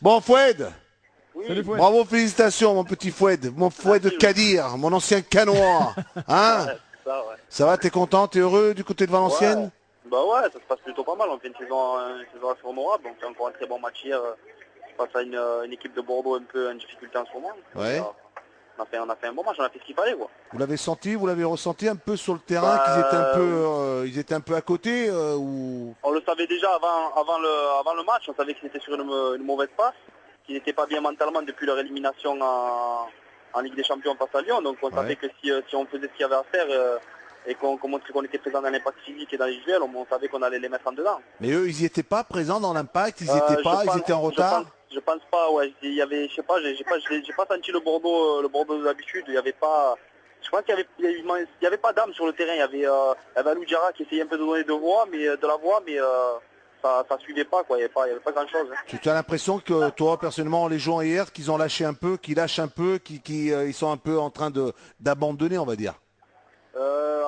Bon, Foued, Salut Oui, Fouad. bravo, félicitations, mon petit Foued, mon Foued de merci. Kadir, mon ancien canois. Hein? Ouais, c'est ça, ouais. Ça va, t'es content, t'es heureux du côté de Ouais, Valenciennes? bah ouais, ça se passe plutôt pas mal. On fait une saison assez honorable. Donc c'est encore un très bon match hier face à une équipe de Bordeaux un peu en difficulté en ce moment. Ouais. On a fait un bon match, on a fait ce qu'il fallait, quoi. Vous l'avez senti, vous l'avez ressenti un peu sur le terrain qu'ils étaient un peu, Bah, ils étaient un peu à côté ou... on le savait déjà avant le match. On savait qu'ils étaient sur une mauvaise passe, qu'ils n'étaient pas bien mentalement depuis leur élimination en Ligue des Champions face à Lyon. Donc on savait Ouais. que si on faisait ce qu'il y avait à faire et qu'on montrait qu'on était présent dans l'impact physique et dans les duels, on savait qu'on allait les mettre en dedans. Mais eux, ils y étaient pas présents dans l'impact, ils y étaient pas, ils étaient en retard. Je pense pas. Ouais, il y avait, je sais pas, j'ai pas senti le Bordeaux d'habitude. Il y avait pas, je pense qu'il y avait pas d'âme sur le terrain. Il y avait Alou Diarra qui essayait un peu de donner de la voix, mais ça suivait pas, quoi. Il y avait pas grand chose. Tu as l'impression que toi, personnellement, les joueurs hier, qu'ils ont lâché un peu, qu'ils lâchent un peu, ils sont un peu en train de d'abandonner, on va dire.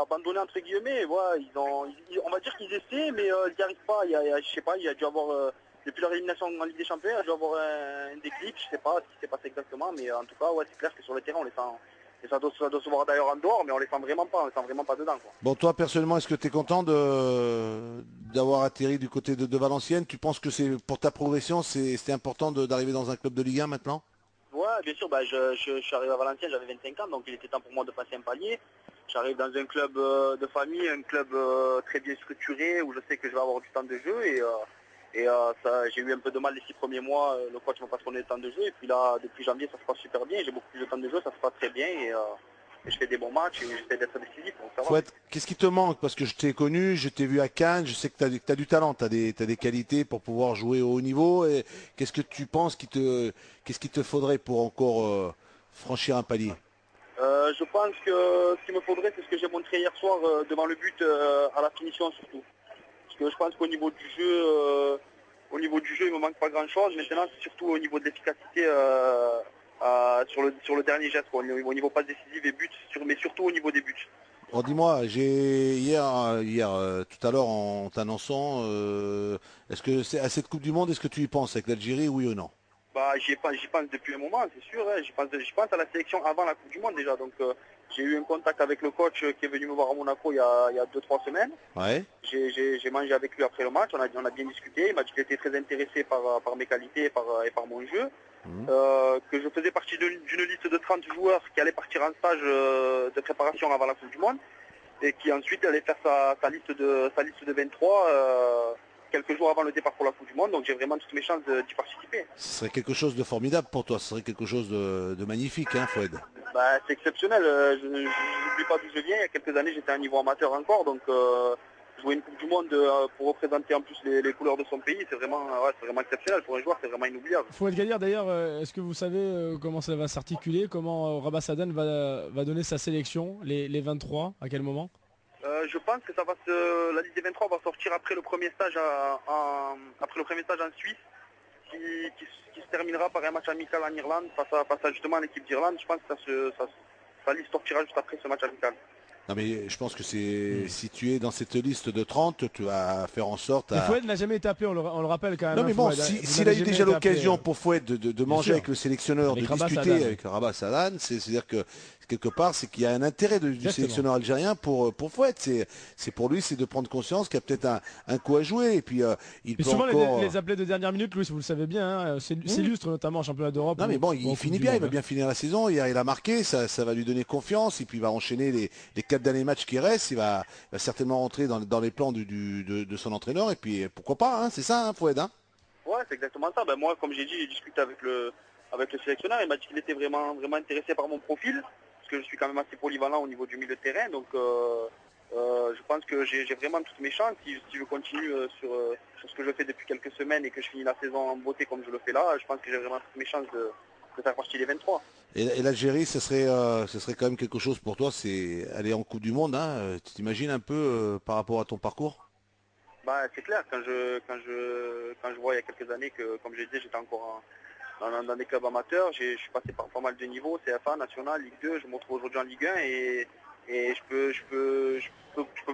Abandonné entre guillemets, ouais, on va dire qu'ils essaient, mais ils n'y arrivent pas. Je sais pas, il y a dû avoir depuis leur élimination en Ligue des Champions, il y a dû avoir un déclic. Je sais pas ce qui s'est passé exactement, mais en tout cas, ouais, c'est clair que sur le terrain, on les sent. Et ça doit se voir d'ailleurs en dehors, mais on les sent vraiment pas dedans, quoi. Bon, toi, personnellement, est-ce que tu es content d'avoir atterri du côté de Valenciennes? Tu penses que c'est pour ta progression, c'est important d'arriver dans un club de Ligue 1 maintenant? Ouais, bien sûr, bah, je suis arrivé à Valenciennes, j'avais 25 ans, donc il était temps pour moi de passer un palier. J'arrive dans un club de famille, un club très bien structuré, où je sais que je vais avoir du temps de jeu. J'ai eu un peu de mal les 6 premiers mois, le coach m'a pas trop donné le temps de jeu. Et puis là, depuis janvier, ça se passe super bien, j'ai beaucoup plus de temps de jeu, ça se passe très bien. Et je fais des bons matchs et j'essaie d'être décisif, donc ça va. Fouette, qu'est-ce qui te manque? Parce que je t'ai connu, je t'ai vu à Cannes, je sais que tu as, du talent, t'as des qualités pour pouvoir jouer au haut niveau. Et qu'est-ce que tu penses qu'est-ce qu'il te faudrait pour encore franchir un palier? Je pense que ce qu'il me faudrait, c'est ce que j'ai montré hier soir devant le but à la finition surtout. Parce que je pense qu'au niveau du jeu, il me manque pas grand chose. Maintenant, c'est surtout au niveau de l'efficacité sur le dernier geste, quoi. Au niveau passe décisive et but, mais surtout au niveau des buts. Bon, dis-moi, j'ai tout à l'heure en t'annonçant, est-ce que c'est à cette Coupe du Monde, est-ce que tu y penses avec l'Algérie, oui ou non? Bah, j'y pense depuis un moment, c'est sûr. Hein. J'y pense à la sélection avant la Coupe du Monde déjà. Donc, j'ai eu un contact avec le coach qui est venu me voir à Monaco il y a 2, 3 semaines. Ouais. J'ai mangé avec lui après le match, on a bien discuté, il m'a dit qu'il était très intéressé par mes qualités et par mon jeu, Mhm. que je faisais partie d'une liste de 30 joueurs qui allaient partir en stage de préparation avant la Coupe du Monde et qui ensuite allait faire sa liste de 23 quelques jours avant le départ pour la Coupe du Monde, donc j'ai vraiment toutes mes chances d'y participer. Ce serait quelque chose de formidable pour toi, ce serait quelque chose de magnifique, hein, Foued. Bah, c'est exceptionnel, je n'oublie pas d'où je viens, il y a quelques années j'étais à un niveau amateur encore, donc jouer une Coupe du Monde pour représenter en plus les couleurs de son pays, c'est vraiment exceptionnel pour un joueur, c'est vraiment inoubliable. Fouad Gadir d'ailleurs, est-ce que vous savez comment ça va s'articuler, comment Rabat Sadan va donner sa sélection, les 23, à quel moment? Je pense que la liste des 23 va sortir après le premier stage après le premier stage en Suisse, qui, qui se terminera par un match amical en Irlande face à justement l'équipe d'Irlande. Je pense que sa liste sortira juste après ce match amical. Non mais je pense que c'est Hmm. si tu es dans cette liste de 30, tu vas faire en sorte Mais à... Fouad n'a jamais été appelé, on le rappelle quand même, Non hein, mais bon, Fouad, hein. Vous s'il a n'avez eu jamais déjà été appelé, l'occasion pour Fouet de bien manger sûr, avec le sélectionneur, de avec Rabat discuter Sadan, oui. avec Rabat Sadan, c'est-à-dire que quelque part c'est qu'il y a un intérêt du Exactement. sélectionneur algérien pour Fouet. C'est pour lui, c'est de prendre conscience qu'il y a peut-être un coup à jouer et puis il Mais peut souvent encore... les appelés de dernière minute, Louis, vous le savez bien, hein, c'est Hmm. illustre notamment en championnat d'Europe Non mais bon, ou il en Coupe finit du bien, il Monde, va hein. bien finir la saison. Hier, il a marqué, ça va lui donner confiance et puis il va enchaîner les 4 derniers matchs qui restent. Il va certainement rentrer dans les plans de son entraîneur et puis pourquoi pas, hein, c'est ça, hein, Fouet, hein. Ouais, c'est exactement ça. Ben, moi, comme j'ai dit, j'ai discuté avec le sélectionneur. Il m'a dit qu'il était vraiment, vraiment intéressé par mon profil, parce que je suis quand même assez polyvalent au niveau du milieu de terrain. Donc, je pense que j'ai vraiment toutes mes chances. Si je continue sur ce que je fais depuis quelques semaines et que je finis la saison en beauté comme je le fais là, je pense que j'ai vraiment toutes mes chances de faire partie des 23. Et l'Algérie, ce serait quand même quelque chose pour toi, c'est aller en Coupe du Monde, hein. Tu t'imagines un peu par rapport à ton parcours? Bah, c'est clair, quand je vois il y a quelques années que, comme j'ai dit, j'étais encore dans des clubs amateurs, je suis passé par pas mal de niveaux, CFA, National, Ligue 2, je me retrouve aujourd'hui en Ligue 1 et et je peux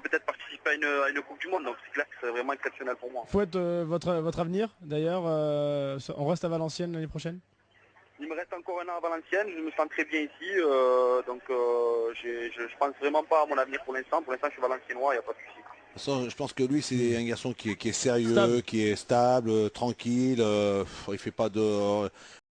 peut-être participer à une Coupe du Monde, donc c'est clair que c'est vraiment exceptionnel pour moi. Fouette, votre avenir d'ailleurs, on reste à Valenciennes l'année prochaine? Il me reste encore un an à Valenciennes, je me sens très bien ici, donc je pense vraiment pas à mon avenir pour l'instant. Pour l'instant, je suis valenciennois, il n'y a pas de souci. De toute façon, je pense que lui, c'est un garçon qui est sérieux, Stable. qui est stable, tranquille. Il fait pas de,